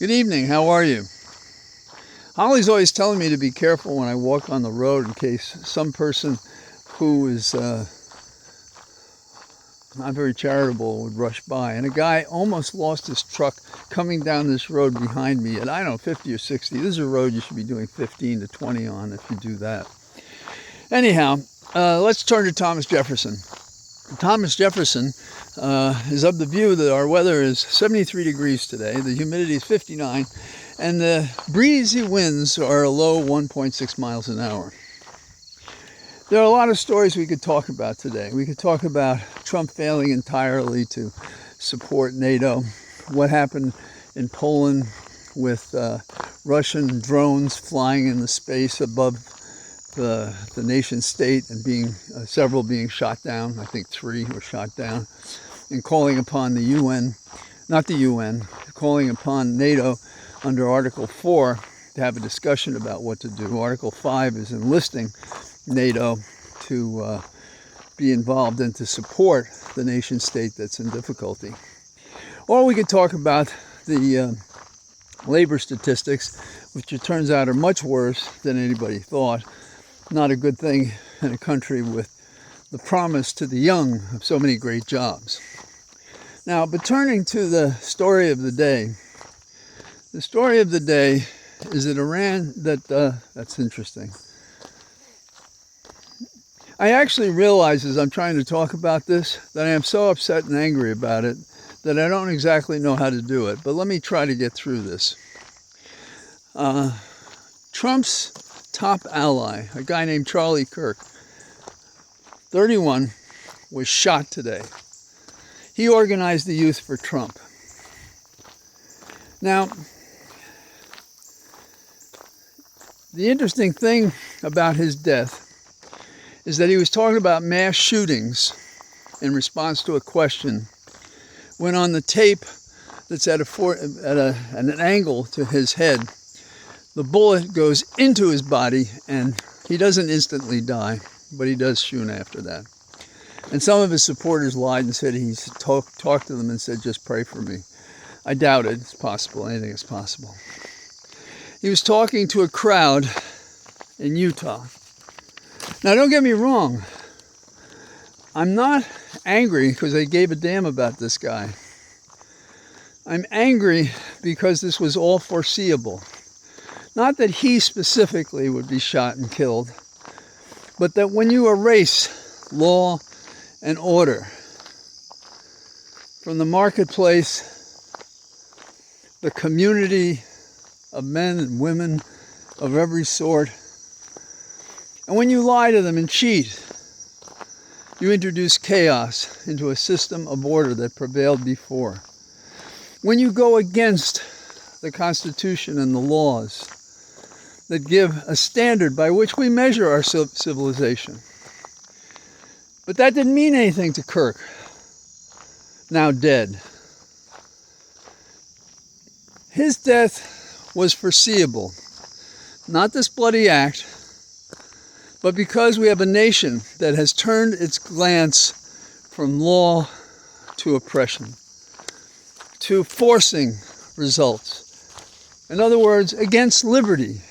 Good evening, how are you? Holly's always telling me to be careful when I walk on the road in case some person who is not very charitable would rush by. And a guy almost lost his truck coming down this road behind me at, 50 or 60. This is a road you should be doing 15 to 20 on if you do that. Anyhow, let's turn to Thomas Jefferson. Thomas Jefferson is of the view that our weather is 73 degrees today, the humidity is 59, and the breezy winds are a low 1.6 miles an hour. There are a lot of stories we could talk about today. We could talk about Trump failing entirely to support NATO, what happened in Poland with Russian drones flying in the space above the nation state and several being shot down. I think 3 were shot down, and calling upon the UN, not the UN, calling upon NATO under Article 4 to have a discussion about what to do. Article 5 is enlisting NATO to be involved and to support the nation state that's in difficulty. Or we could talk about the labor statistics, which it turns out are much worse than anybody thought. Not a good thing in a country with the promise to the young of so many great jobs. Now, but turning to the story of the day. The story of the day is that Iran, that's interesting. I actually realize as I'm trying to talk about this that I am so upset and angry about it that I don't exactly know how to do it. But let me try to get through this. Trump's top ally, a guy named Charlie Kirk, 31, was shot today. He organized the Youth for Trump. Now, the interesting thing about his death is that he was talking about mass shootings in response to a question when on the tape that's at an angle to his head, the bullet goes into his body and he doesn't instantly die, but he does soon after that. And some of his supporters lied and said he's talked to them and said, just pray for me. I doubt it. It's possible. Anything is possible. He was talking to a crowd in Utah. Now, don't get me wrong. I'm not angry because I gave a damn about this guy. I'm angry because this was all foreseeable. Not that he specifically would be shot and killed, but that when you erase law and order from the marketplace, the community of men and women of every sort, and when you lie to them and cheat, you introduce chaos into a system of order that prevailed before. When you go against the Constitution and the laws that give a standard by which we measure our civilization. But that didn't mean anything to Kirk, now dead. His death was foreseeable, not this bloody act, but because we have a nation that has turned its glance from law to oppression, to forcing results. In other words, against liberty.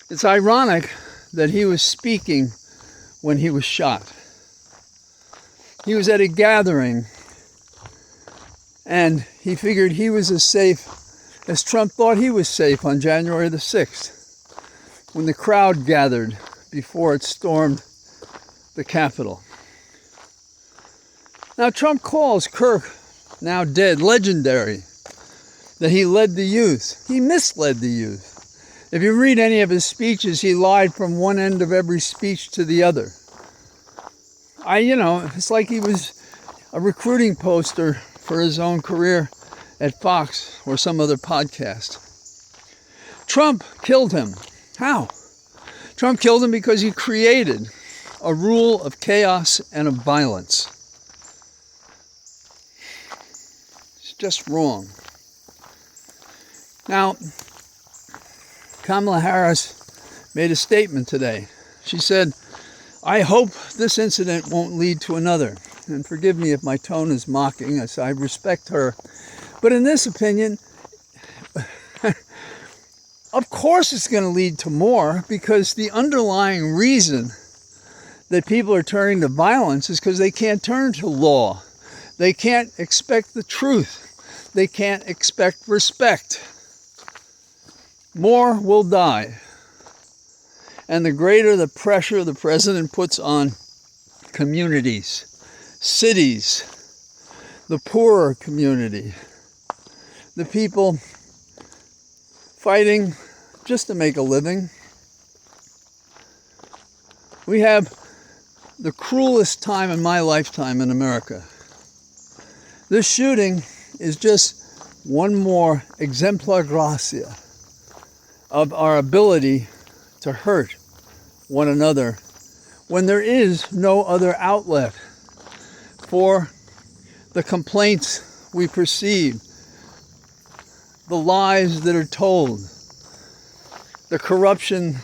It's ironic that he was speaking when he was shot. He was at a gathering and he figured he was as safe as Trump thought he was safe on January the 6th when the crowd gathered before it stormed the Capitol. Now, Trump calls Kirk, now dead, legendary, that he led the youth. He misled the youth. If you read any of his speeches, he lied from one end of every speech to the other. It's like he was a recruiting poster for his own career at Fox or some other podcast. Trump killed him. How? Trump killed him because he created a rule of chaos and of violence. It's just wrong. Now, Kamala Harris made a statement today. She said, I hope this incident won't lead to another. And forgive me if my tone is mocking, as I respect her. But in this opinion, Of course it's going to lead to more, because the underlying reason that people are turning to violence is because they can't turn to law. They can't expect the truth. They can't expect respect. More will die. And the greater the pressure the president puts on communities, cities, the poorer community, the people fighting just to make a living. We have the cruelest time in my lifetime in America. This shooting is just one more exemplar gracia of our ability to hurt one another when there is no other outlet for the complaints we perceive, the lies that are told, the corruption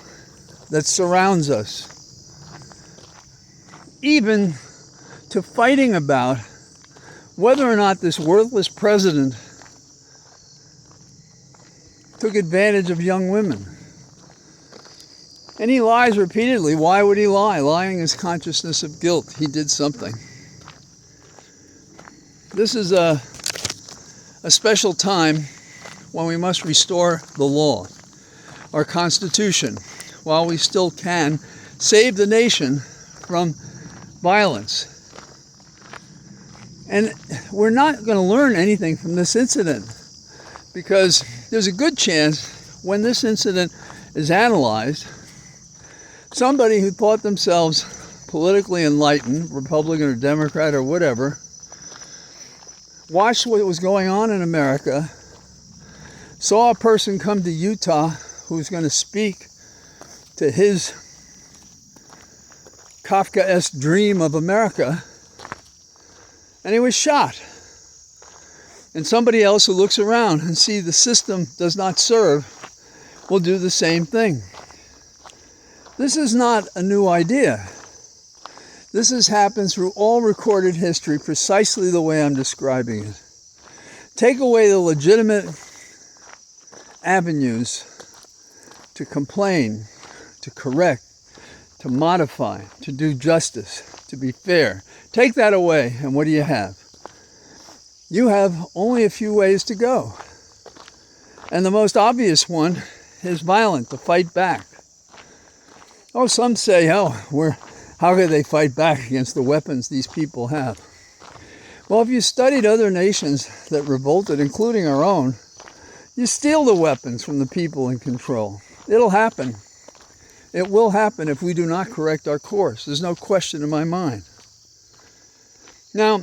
that surrounds us, even to fighting about whether or not this worthless president took advantage of young women. And he lies repeatedly. Why would he lie? Lying is consciousness of guilt. He did something. This is a special time when we must restore the law, our Constitution, while we still can save the nation from violence. And we're not going to learn anything from this incident, because there's a good chance when this incident is analyzed, somebody who thought themselves politically enlightened, Republican or Democrat or whatever, watched what was going on in America, saw a person come to Utah who's going to speak to his Kafkaesque dream of America, and he was shot. And somebody else who looks around and sees the system does not serve will do the same thing. This is not a new idea. This has happened through all recorded history precisely the way I'm describing it. Take away the legitimate avenues to complain, to correct, to modify, to do justice, to be fair. Take that away, and what do you have? You have only a few ways to go. And the most obvious one is violent, to fight back. Oh, some say, how could they fight back against the weapons these people have? Well, if you studied other nations that revolted, including our own, you steal the weapons from the people in control. It'll happen. It will happen if we do not correct our course. There's no question in my mind. Now,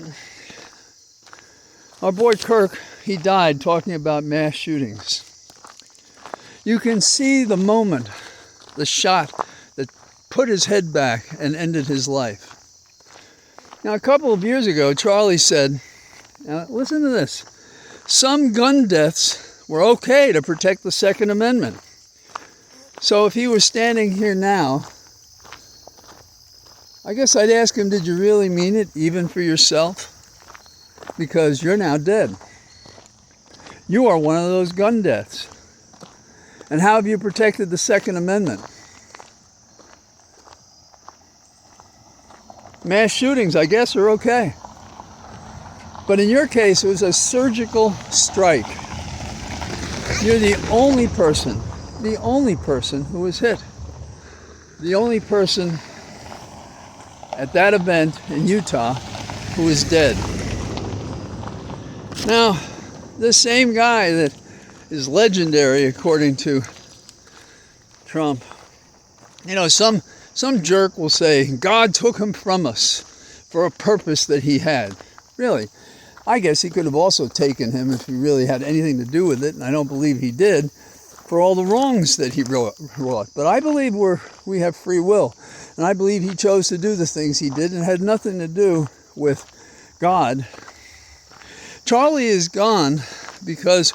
our boy Kirk, he died talking about mass shootings. You can see the moment, the shot that put his head back and ended his life. Now, a couple of years ago, Charlie said, now listen to this, some gun deaths were okay to protect the Second Amendment. So if he were standing here now, I guess I'd ask him, did you really mean it, even for yourself? Because you're now dead. You are one of those gun deaths. And how have you protected the Second Amendment? Mass shootings, I guess, are okay. But in your case, it was a surgical strike. You're the only person who was hit. The only person at that event in Utah who is dead. Now, this same guy that is legendary, according to Trump, some jerk will say, God took him from us for a purpose that he had. Really, I guess he could have also taken him if he really had anything to do with it, and I don't believe he did, for all the wrongs that he wrought. But I believe we have free will, and I believe he chose to do the things he did and had nothing to do with God. Charlie is gone because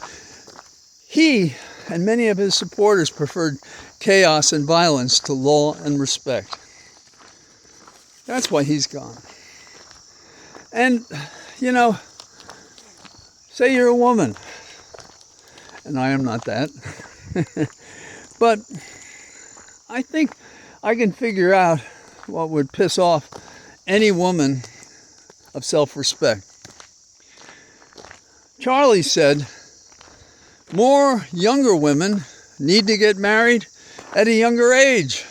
he and many of his supporters preferred chaos and violence to law and respect. That's why he's gone. And, say you're a woman, and I am not that. But I think I can figure out what would piss off any woman of self-respect. Charlie said more younger women need to get married at a younger age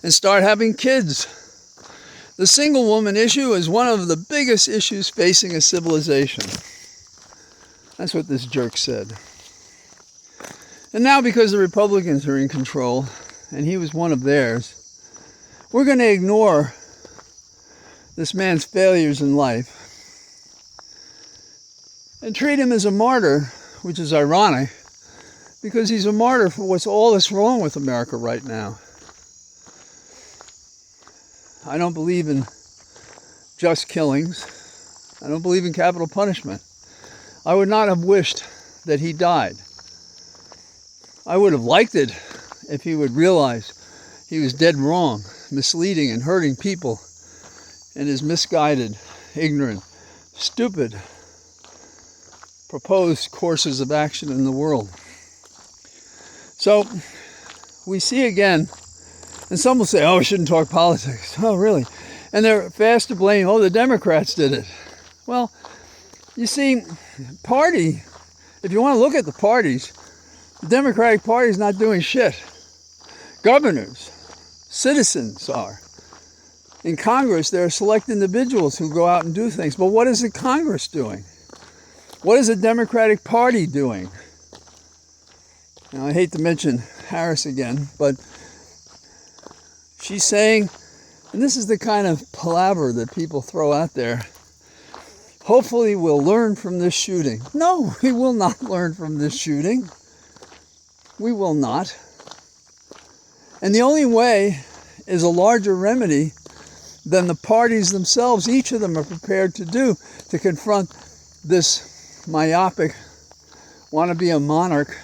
and start having kids. The single woman issue is one of the biggest issues facing a civilization. That's what this jerk said. And now, because the Republicans are in control, and he was one of theirs, we're going to ignore this man's failures in life and treat him as a martyr, which is ironic, because he's a martyr for what's all that's wrong with America right now. I don't believe in just killings. I don't believe in capital punishment. I would not have wished that he died. I would have liked it if he would realize he was dead wrong, misleading and hurting people in his misguided, ignorant, stupid proposed courses of action in the world. So we see again, and some will say, oh, we shouldn't talk politics. Oh, really? And they're fast to blame, oh, the Democrats did it. Well, you see, if you want to look at the parties, the Democratic Party is not doing shit. Governors, citizens are. In Congress, there are select individuals who go out and do things. But what is the Congress doing? What is the Democratic Party doing? Now, I hate to mention Harris again, but she's saying, and this is the kind of palaver that people throw out there, hopefully we'll learn from this shooting. No, we will not learn from this shooting. We will not. And the only way is a larger remedy than the parties themselves, each of them are prepared to do, to confront this myopic, wanna-be-a monarch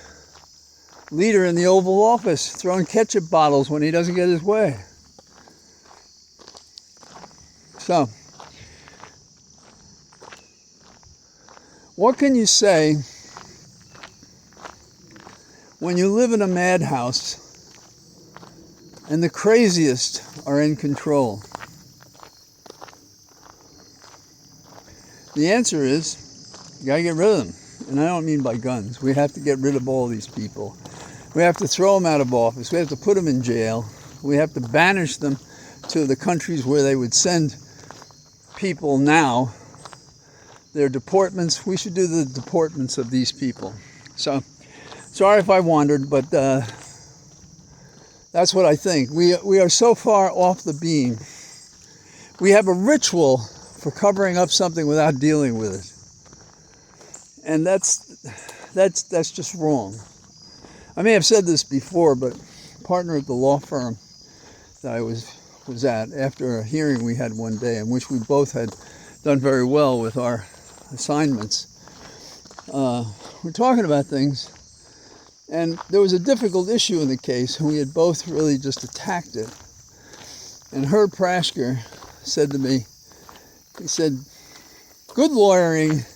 leader in the Oval Office, throwing ketchup bottles when he doesn't get his way. So, what can you say when you live in a madhouse and the craziest are in control? The answer is, you gotta get rid of them. And I don't mean by guns. We have to get rid of all these people. We have to throw them out of office. We have to put them in jail. We have to banish them to the countries where they would send people now. Their deportments, we should do the deportments of these people. So, sorry if I wandered, but that's what I think. We are so far off the beam. We have a ritual for covering up something without dealing with it. And that's just wrong. I may have said this before, but a partner at the law firm that I was at, after a hearing we had one day in which we both had done very well with our assignments, we're talking about things, and there was a difficult issue in the case, and we had both really just attacked it. And Herb Praschker said to me, he said, good lawyering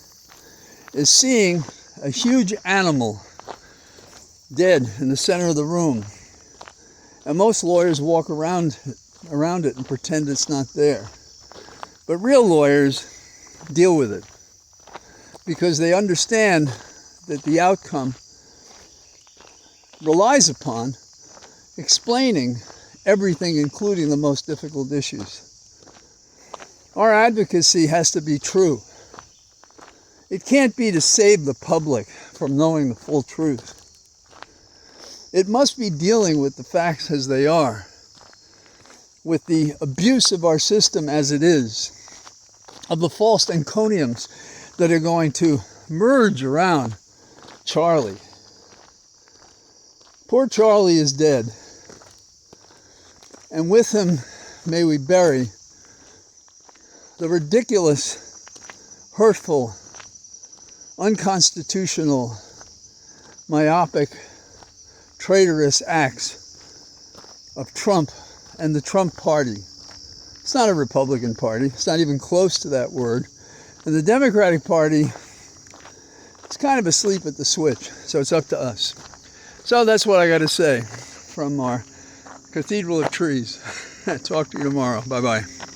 is seeing a huge animal dead in the center of the room. And most lawyers walk around it and pretend it's not there. But real lawyers deal with it because they understand that the outcome relies upon explaining everything, including the most difficult issues. Our advocacy has to be true. It can't be to save the public from knowing the full truth. It must be dealing with the facts as they are, with the abuse of our system as it is, of the false encomiums that are going to merge around Charlie. Poor Charlie is dead, and with him may we bury the ridiculous, hurtful, unconstitutional, myopic, traitorous acts of Trump and the Trump party. It's not a Republican party. It's not even close to that word. And the Democratic Party is kind of asleep at the switch, so it's up to us. So that's what I got to say from our Cathedral of Trees. Talk to you tomorrow. Bye-bye.